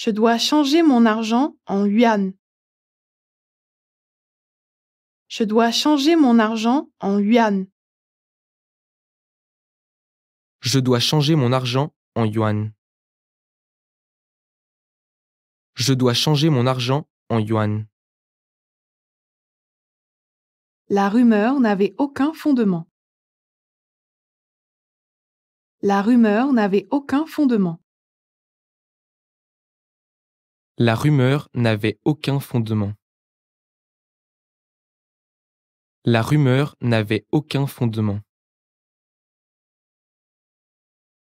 Je dois changer mon argent en yuan. Je dois changer mon argent en yuan. Je dois changer mon argent en yuan. Je dois changer mon argent en yuan. La rumeur n'avait aucun fondement. La rumeur n'avait aucun fondement. La rumeur n'avait aucun fondement. La rumeur n'avait aucun fondement.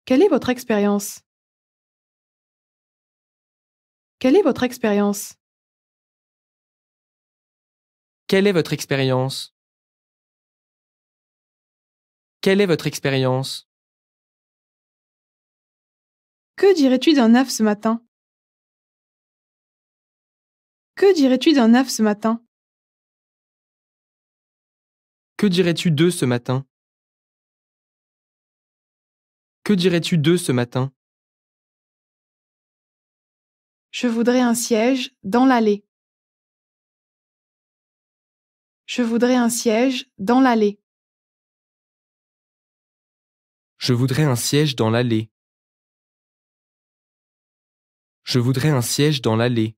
Quelle est votre expérience? Quelle est votre expérience? Quelle est votre expérience? Quelle est votre expérience? Que dirais-tu d'un œuf ce matin? Que dirais-tu d'un œuf ce matin? Que dirais-tu d'eux ce matin? Que dirais-tu d'eux ce matin? Je voudrais un siège dans l'allée. Je voudrais un siège dans l'allée. Je voudrais un siège dans l'allée. Je voudrais un siège dans l'allée.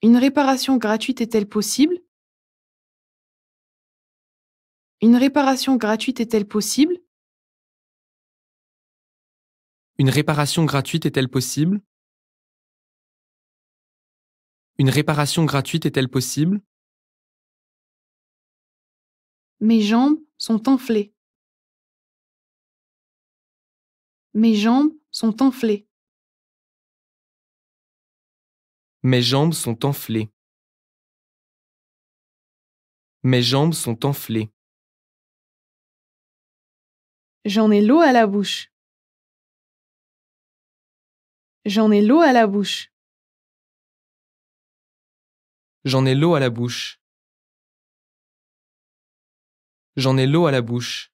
Une réparation gratuite est-elle possible? Une réparation gratuite est-elle possible? Une réparation gratuite est-elle possible? Une réparation gratuite est-elle possible? Mes jambes sont enflées. Mes jambes sont enflées. Mes jambes sont enflées. Mes jambes sont enflées. J'en ai l'eau à la bouche. J'en ai l'eau à la bouche. J'en ai l'eau à la bouche. J'en ai l'eau à la bouche.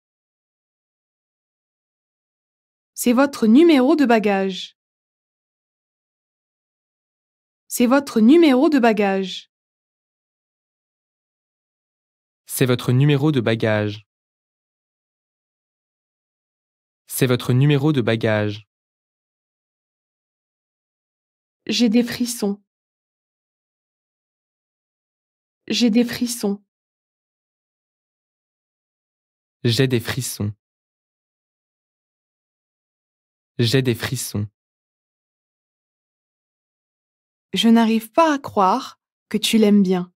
C'est votre numéro de bagage. C'est votre numéro de bagage. C'est votre numéro de bagage. C'est votre numéro de bagage. J'ai des frissons. J'ai des frissons. J'ai des frissons. J'ai des frissons. Je n'arrive pas à croire que tu l'aimes bien.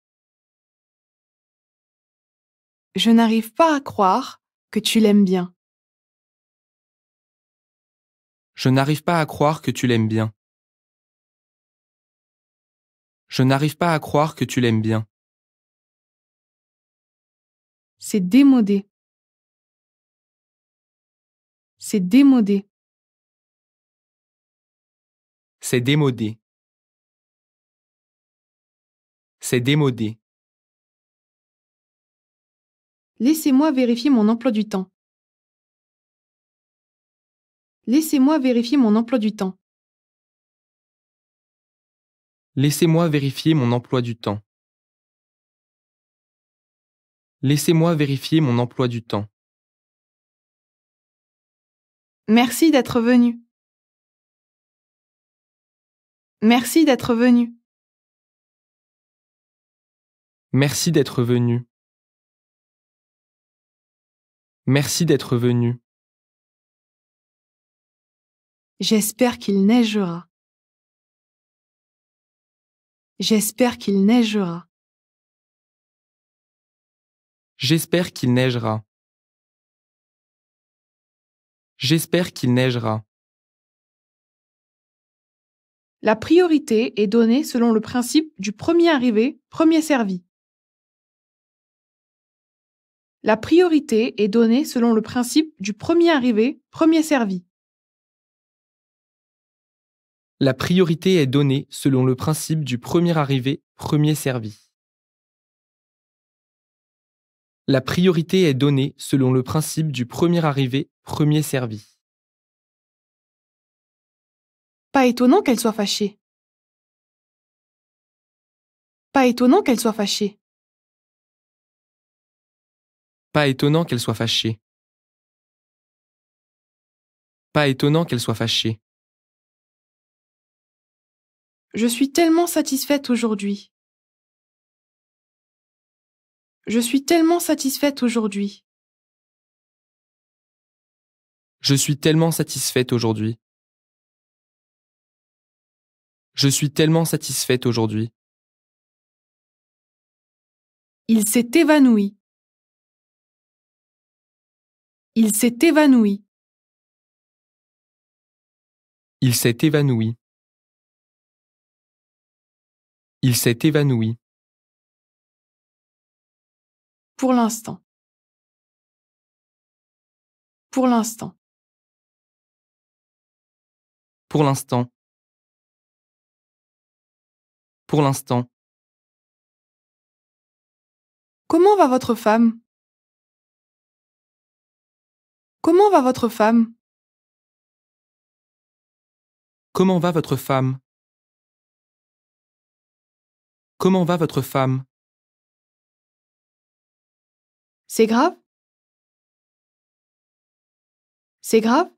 Je n'arrive pas à croire que tu l'aimes bien. Je n'arrive pas à croire que tu l'aimes bien. Je n'arrive pas à croire que tu l'aimes bien. C'est démodé. C'est démodé. C'est démodé. C'est démodé. Laissez-moi vérifier mon emploi du temps. Laissez-moi vérifier mon emploi du temps. Laissez-moi vérifier mon emploi du temps. Laissez-moi vérifier mon emploi du temps. Merci d'être venu. Merci d'être venu. Merci d'être venu. Merci d'être venu. J'espère qu'il neigera. J'espère qu'il neigera. J'espère qu'il neigera. J'espère qu'il neigera. La priorité est donnée selon le principe du premier arrivé, premier servi. La priorité est donnée selon le principe du premier arrivé, premier servi. La priorité est donnée selon le principe du premier arrivé, premier servi. La priorité est donnée selon le principe du premier arrivé, premier servi. Pas étonnant qu'elle soit fâchée. Pas étonnant qu'elle soit fâchée. Pas étonnant qu'elle soit fâchée. Pas étonnant qu'elle soit fâchée. Je suis tellement satisfaite aujourd'hui. Je suis tellement satisfaite aujourd'hui. Je suis tellement satisfaite aujourd'hui. Je suis tellement satisfaite aujourd'hui. Il s'est évanoui. Il s'est évanoui. Il s'est évanoui. Il s'est évanoui. Pour l'instant. Pour l'instant. Pour l'instant. Pour l'instant. Comment va votre femme? Comment va votre femme? Comment va votre femme? Comment va votre femme? C'est grave? C'est grave?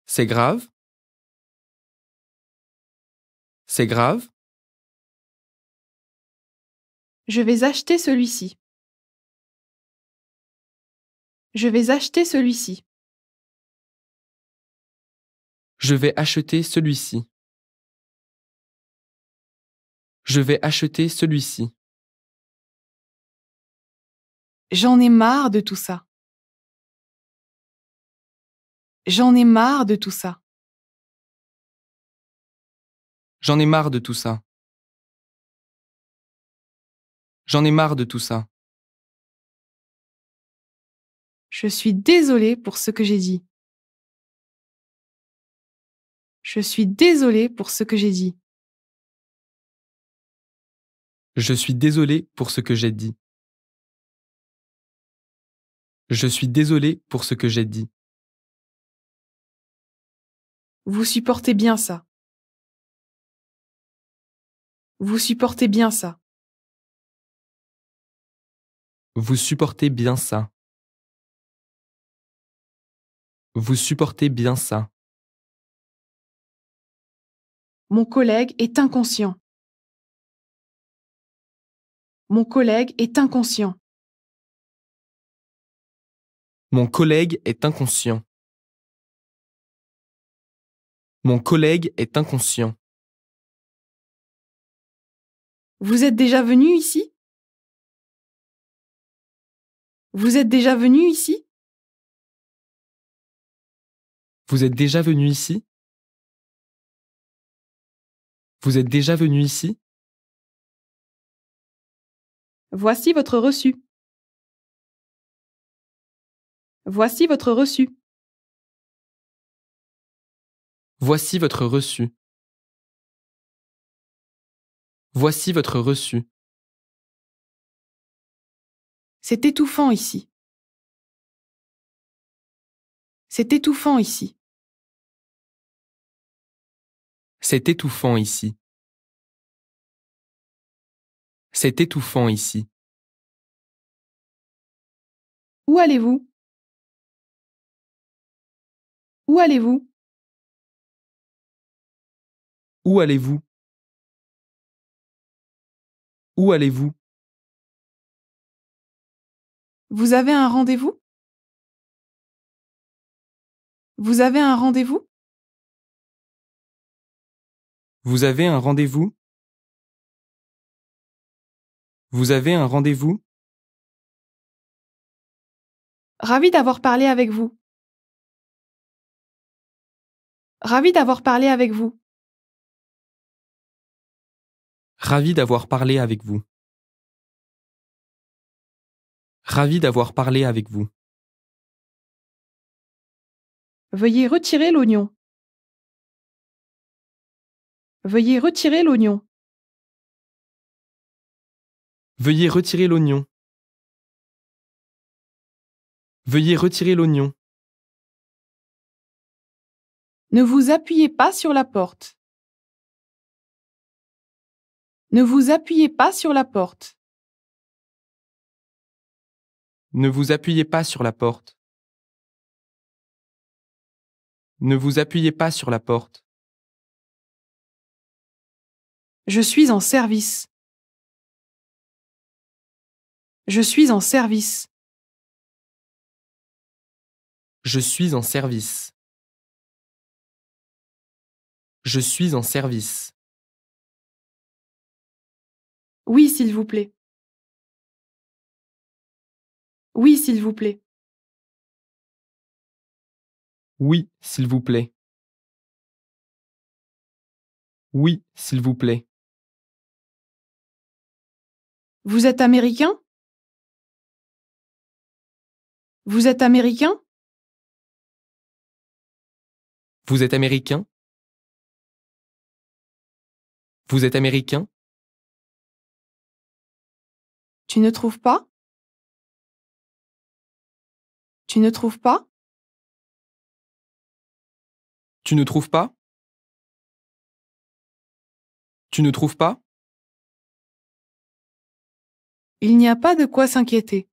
C'est grave? C'est grave? Je vais acheter celui-ci. Je vais acheter celui-ci. Je vais acheter celui-ci. Je vais acheter celui-ci. J'en ai marre de tout ça. J'en ai marre de tout ça. J'en ai marre de tout ça. J'en ai marre de tout ça. Je suis désolée pour ce que j'ai dit. Je suis désolée pour ce que j'ai dit. Je suis désolé pour ce que j'ai dit. Je suis désolé pour ce que j'ai dit. Vous supportez bien ça. Vous supportez bien ça. Vous supportez bien ça. Vous supportez bien ça. Mon collègue est inconscient. Mon collègue est inconscient. Mon collègue est inconscient. Mon collègue est inconscient. Vous êtes déjà venu ici? Vous êtes déjà venu ici? Vous êtes déjà venu ici? Vous êtes déjà venu ici? Voici votre reçu. Voici votre reçu. Voici votre reçu. Voici votre reçu. C'est étouffant ici. C'est étouffant ici. C'est étouffant ici. C'est étouffant ici. Où allez-vous? Où allez-vous? Où allez-vous? Où allez-vous? Vous avez un rendez-vous? Vous avez un rendez-vous? Vous avez un rendez-vous? Vous avez un rendez-vous? Ravi d'avoir parlé avec vous. Ravi d'avoir parlé avec vous. Ravi d'avoir parlé avec vous. Ravi d'avoir parlé avec vous. Veuillez retirer l'oignon. Veuillez retirer l'oignon. Veuillez retirer l'oignon. Veuillez retirer l'oignon. Ne vous appuyez pas sur la porte. Ne vous appuyez pas sur la porte. Ne vous appuyez pas sur la porte. Ne vous appuyez pas sur la porte. Je suis en service. Je suis en service. Je suis en service. Je suis en service. Oui, s'il vous plaît. Oui, s'il vous plaît. Oui, s'il vous plaît. Oui, s'il vous plaît. Vous êtes américain? Vous êtes américain? Vous êtes américain? Vous êtes américain? Tu ne trouves pas? Tu ne trouves pas? Tu ne trouves pas? Tu ne trouves pas? Il n'y a pas de quoi s'inquiéter.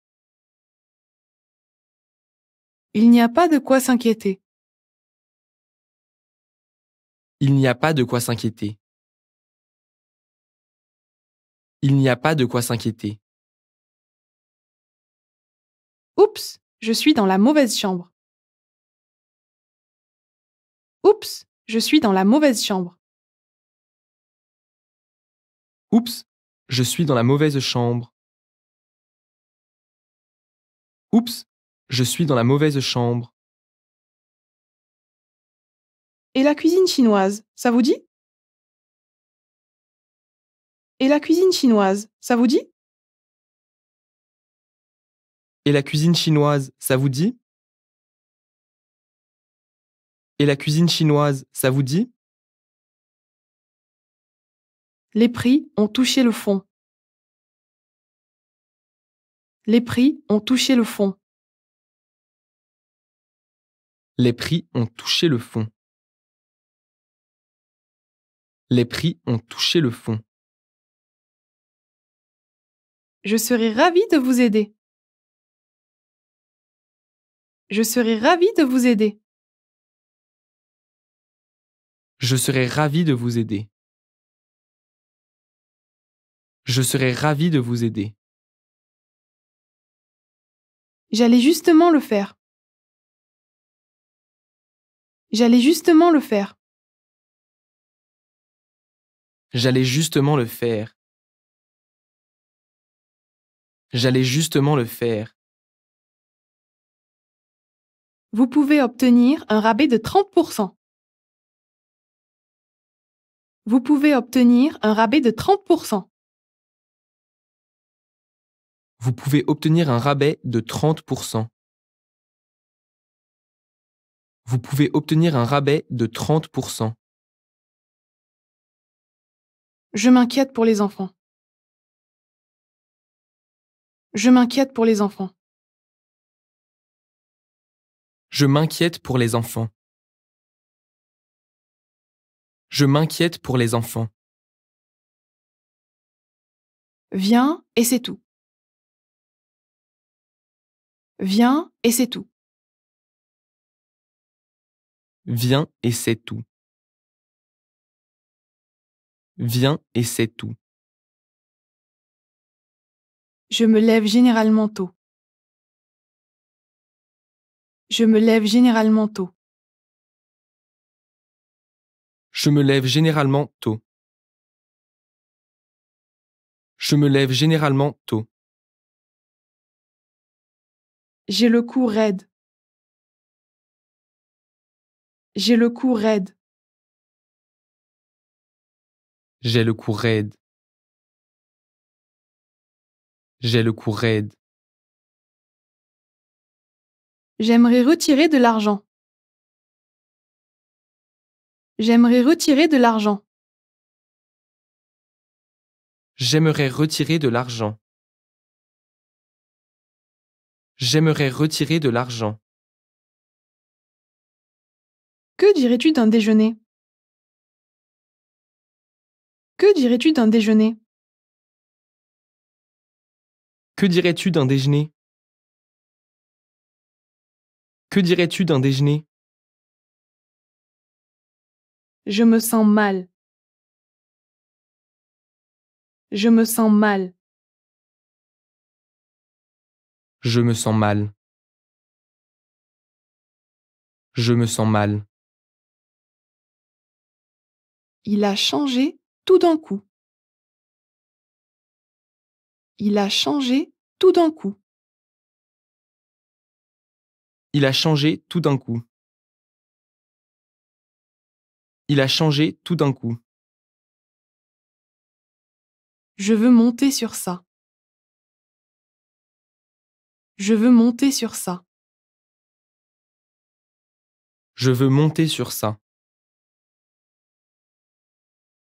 Il n'y a pas de quoi s'inquiéter. Il n'y a pas de quoi s'inquiéter. Il n'y a pas de quoi s'inquiéter. Oups, je suis dans la mauvaise chambre. Oups, je suis dans la mauvaise chambre. Oups, je suis dans la mauvaise chambre. Oups, je suis dans la mauvaise chambre. Et la cuisine chinoise, ça vous dit? Et la cuisine chinoise, ça vous dit? Et la cuisine chinoise, ça vous dit? Et la cuisine chinoise, ça vous dit? Les prix ont touché le fond. Les prix ont touché le fond. Les prix ont touché le fond. Les prix ont touché le fond. Je serai ravie de vous aider. Je serai ravie de vous aider. Je serai ravi de vous aider. Je serai ravi de vous aider. J'allais justement le faire. J'allais justement le faire. J'allais justement le faire. J'allais justement le faire. Vous pouvez obtenir un rabais de 30%. Vous pouvez obtenir un rabais de 30%. Vous pouvez obtenir un rabais de 30%. Vous pouvez obtenir un rabais de 30%. Je m'inquiète pour les enfants. Je m'inquiète pour les enfants. Je m'inquiète pour les enfants. Je m'inquiète pour les enfants. Viens et c'est tout. Viens et c'est tout. Viens et c'est tout. Viens et c'est tout. Je me lève généralement tôt. Je me lève généralement tôt. Je me lève généralement tôt. Je me lève généralement tôt. J'ai le cou raide. J'ai le cou raide. J'ai le cou raide. J'ai le cou raide. J'aimerais retirer de l'argent. J'aimerais retirer de l'argent. J'aimerais retirer de l'argent. J'aimerais retirer de l'argent. Que dirais-tu d'un déjeuner? Que dirais-tu d'un déjeuner? Que dirais-tu d'un déjeuner? Que dirais-tu d'un déjeuner? Je me sens mal. Je me sens mal. Je me sens mal. Je me sens mal. Il a changé tout d'un coup. Il a changé tout d'un coup. Il a changé tout d'un coup. Il a changé tout d'un coup. Je veux monter sur ça. Je veux monter sur ça. Je veux monter sur ça.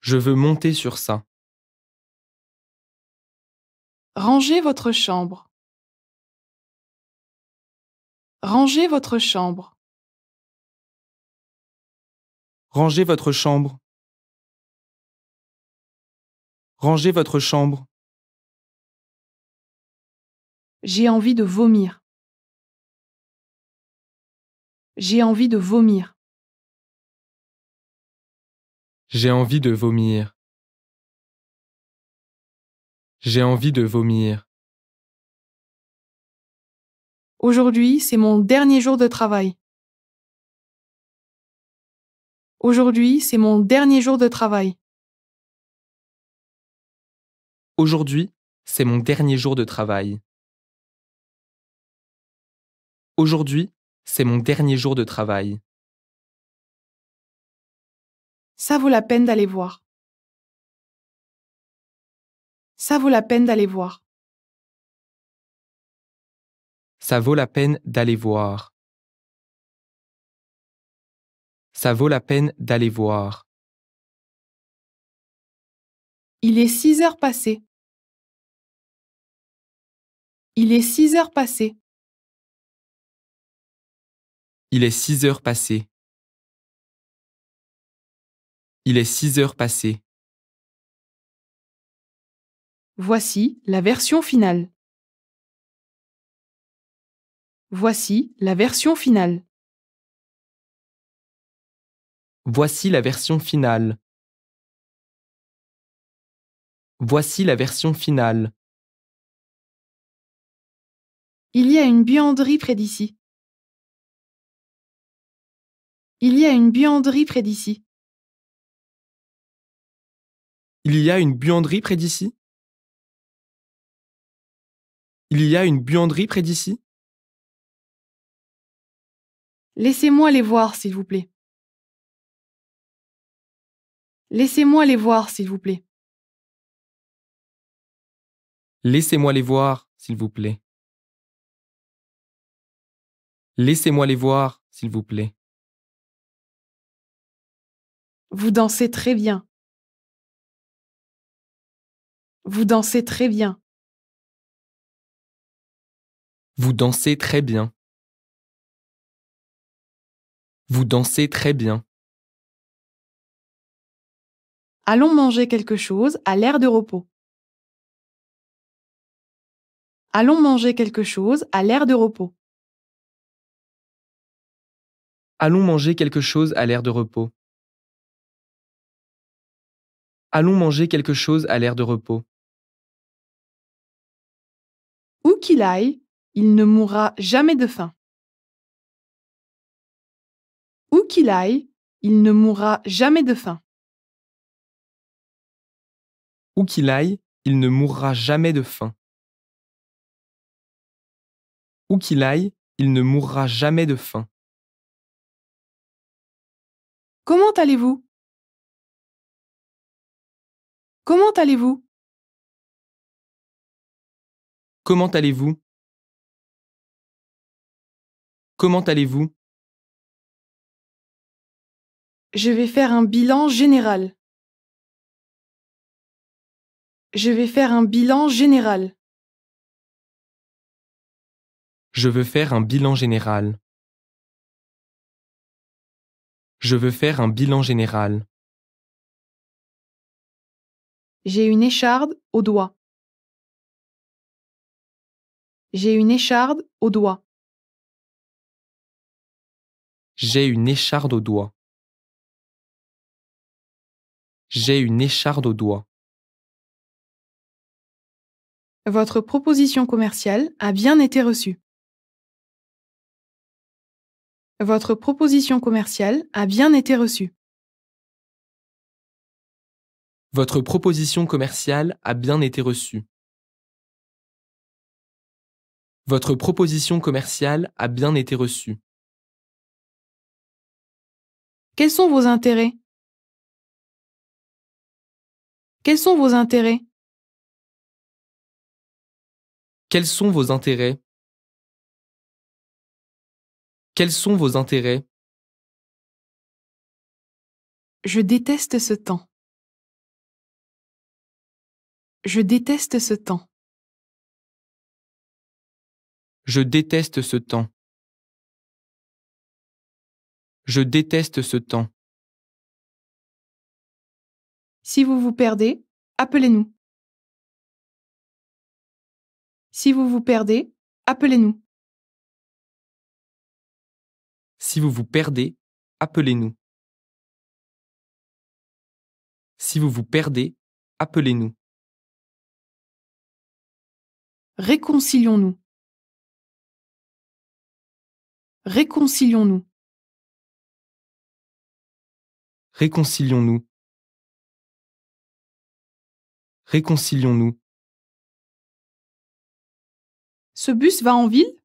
Je veux monter sur ça. Rangez votre chambre. Rangez votre chambre. Rangez votre chambre. Rangez votre chambre. J'ai envie de vomir. J'ai envie de vomir. J'ai envie de vomir. J'ai envie de vomir. Aujourd'hui, c'est mon dernier jour de travail. Aujourd'hui, c'est mon dernier jour de travail. Aujourd'hui, c'est mon dernier jour de travail. Aujourd'hui, c'est mon dernier jour de travail. Ça vaut la peine d'aller voir. Ça vaut la peine d'aller voir. Ça vaut la peine d'aller voir. Ça vaut la peine d'aller voir. Il est 6 heures passées. Il est 6 heures passées. Il est 6 heures passées. Il est 6 heures passées. Voici la version finale. Voici la version finale. Voici la version finale. Voici la version finale. Il y a une buanderie près d'ici. Il y a une buanderie près d'ici. Il y a une buanderie près d'ici? Il y a une buanderie près d'ici? Laissez-moi les voir, s'il vous plaît. Laissez-moi les voir, s'il vous plaît. Laissez-moi les voir, s'il vous plaît. Laissez-moi les voir, s'il vous plaît. Vous dansez très bien. Vous dansez très bien. Vous dansez très bien. Vous dansez très bien. Allons manger quelque chose à l'aire de repos. Allons manger quelque chose à l'aire de repos. Allons manger quelque chose à l'air de repos. Allons manger quelque chose à l'air de repos. Où qu'il aille, il ne mourra jamais de faim. Où qu'il aille, il ne mourra jamais de faim. Où qu'il aille, il ne mourra jamais de faim. Où qu'il aille, il ne mourra jamais de faim. Comment allez-vous? Comment allez-vous? Comment allez-vous? Comment allez-vous? Je vais faire un bilan général. Je vais faire un bilan général. Je veux faire un bilan général. Je veux faire un bilan général. J'ai une écharde au doigt. J'ai une écharde au doigt. J'ai une écharde au doigt. J'ai une écharde au doigt. Votre proposition commerciale a bien été reçue. Votre proposition commerciale a bien été reçue. Votre proposition commerciale a bien été reçue. Votre proposition commerciale a bien été reçue. Quels sont vos intérêts? Quels sont vos intérêts? Quels sont vos intérêts? Quels sont vos intérêts? Je déteste ce temps. Je déteste ce temps. Je déteste ce temps. Je déteste ce temps. Si vous vous perdez, appelez-nous. Si vous vous perdez, appelez-nous. Si vous vous perdez, appelez-nous. Si vous vous perdez, appelez-nous. Réconcilions-nous. Réconcilions-nous. Réconcilions-nous. Réconcilions-nous. Ce bus va en ville?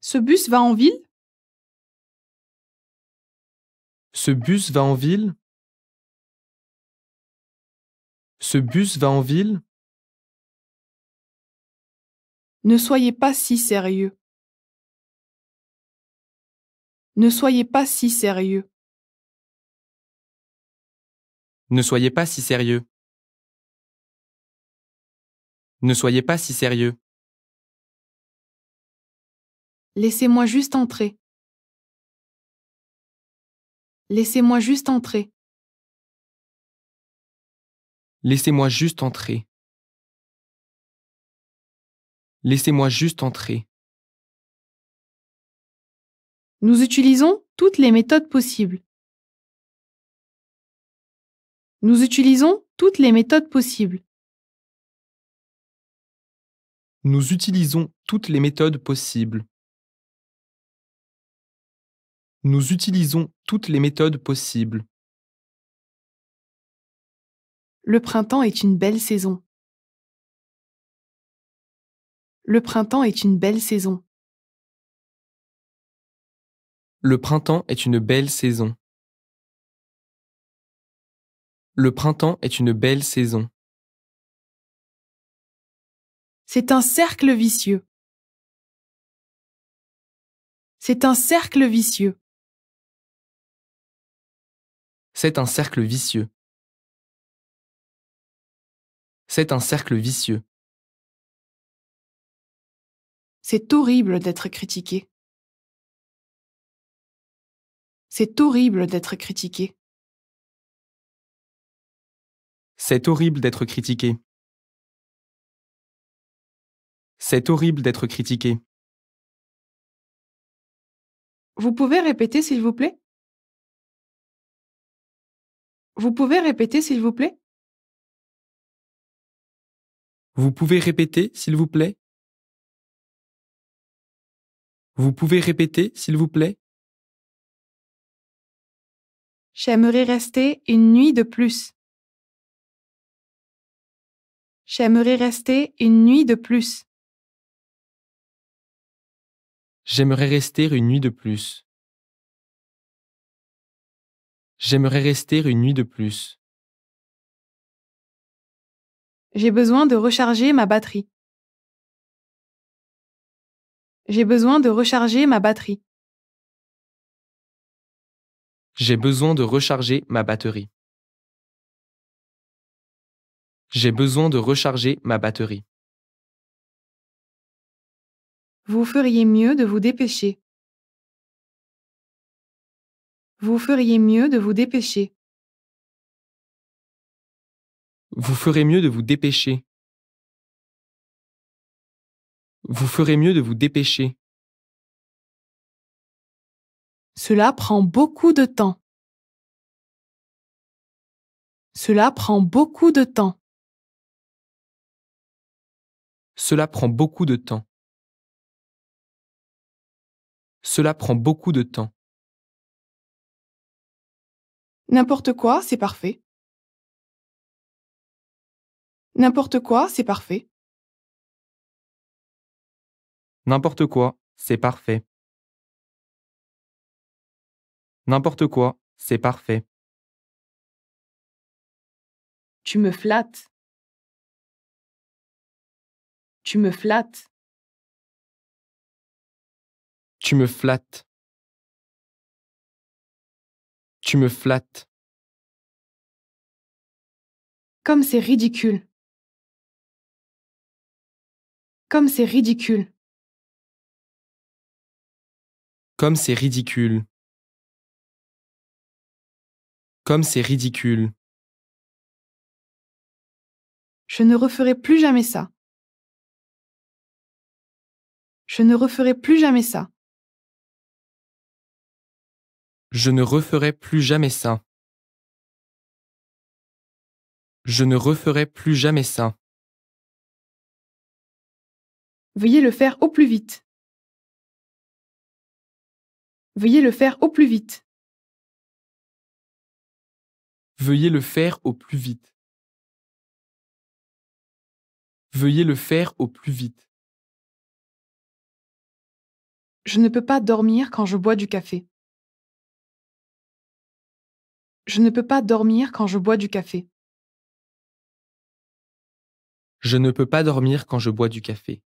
Ce bus va en ville? Ce bus va en ville? Ce bus va en ville? Ne soyez pas si sérieux. Ne soyez pas si sérieux. Ne soyez pas si sérieux. Ne soyez pas si sérieux. Laissez-moi juste entrer. Laissez-moi juste entrer. Laissez-moi juste entrer. Laissez-moi juste entrer. Nous utilisons toutes les méthodes possibles. Nous utilisons toutes les méthodes possibles. Nous utilisons toutes les méthodes possibles. Nous utilisons toutes les méthodes possibles. Le printemps est une belle saison. Le printemps est une belle saison. Le printemps est une belle saison. Le printemps est une belle saison. C'est un cercle vicieux. C'est un cercle vicieux. C'est un cercle vicieux. C'est un cercle vicieux. C'est horrible d'être critiqué. C'est horrible d'être critiqué. C'est horrible d'être critiqué. C'est horrible d'être critiqué. Vous pouvez répéter s'il vous plaît? Vous pouvez répéter s'il vous plaît? Vous pouvez répéter, s'il vous plaît? Vous pouvez répéter, s'il vous plaît? J'aimerais rester une nuit de plus. J'aimerais rester une nuit de plus. J'aimerais rester une nuit de plus. J'aimerais rester une nuit de plus. J'ai besoin de recharger ma batterie. J'ai besoin de recharger ma batterie. J'ai besoin de recharger ma batterie. J'ai besoin de recharger ma batterie. Vous feriez mieux de vous dépêcher. Vous feriez mieux de vous dépêcher. Vous ferez mieux de vous dépêcher. Vous ferez mieux de vous dépêcher. Cela prend beaucoup de temps. Cela prend beaucoup de temps. Cela prend beaucoup de temps. Cela prend beaucoup de temps. N'importe quoi, c'est parfait. N'importe quoi, c'est parfait. N'importe quoi, c'est parfait. N'importe quoi, c'est parfait. Tu me flattes. Tu me flattes. Tu me flattes. Tu me flattes. Comme c'est ridicule. Comme c'est ridicule. Comme c'est ridicule. Comme c'est ridicule. Je ne referai plus jamais ça. Je ne referai plus jamais ça. Je ne referai plus jamais ça. Je ne referai plus jamais ça. Veuillez le faire au plus vite. Veuillez le faire au plus vite. Veuillez le faire au plus vite. Veuillez le faire au plus vite. Je ne peux pas dormir quand je bois du café. Je ne peux pas dormir quand je bois du café. Je ne peux pas dormir quand je bois du café.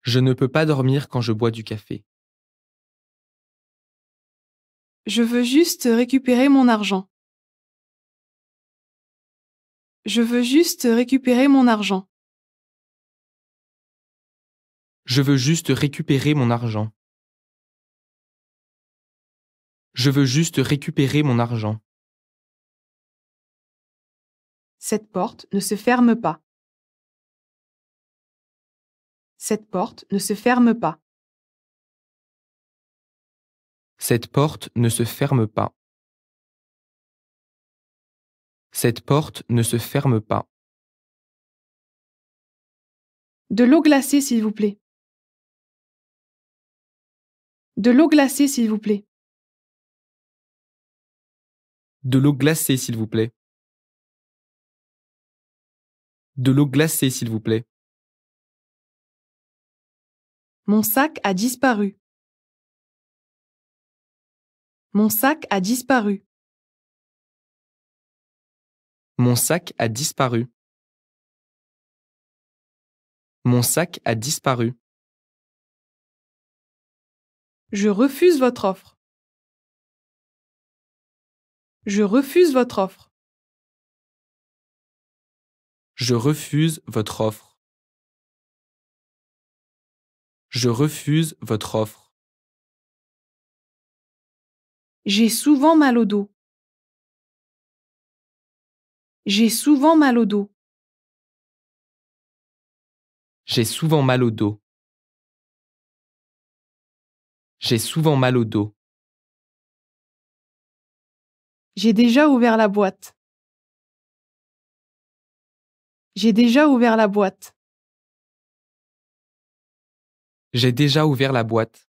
Je ne peux pas dormir quand je bois du café. Je veux juste récupérer mon argent. Je veux juste récupérer mon argent. Je veux juste récupérer mon argent. Je veux juste récupérer mon argent. Cette porte ne se ferme pas. Cette porte ne se ferme pas. Cette porte ne se ferme pas. Cette porte ne se ferme pas. De l'eau glacée, s'il vous plaît. De l'eau glacée, s'il vous plaît. De l'eau glacée, s'il vous plaît. De l'eau glacée, s'il vous plaît. Mon sac a disparu. Mon sac a disparu. Mon sac a disparu. Mon sac a disparu. Je refuse votre offre. Je refuse votre offre. Je refuse votre offre. Je refuse votre offre. J'ai souvent mal au dos. J'ai souvent mal au dos. J'ai souvent mal au dos. J'ai souvent mal au dos. J'ai déjà ouvert la boîte. J'ai déjà ouvert la boîte. J'ai déjà ouvert la boîte.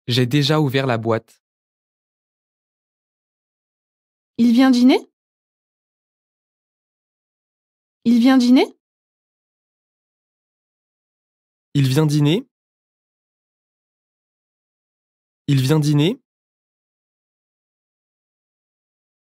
J'ai déjà ouvert la boîte. Il vient dîner? Il vient dîner? Il vient dîner? Il vient dîner?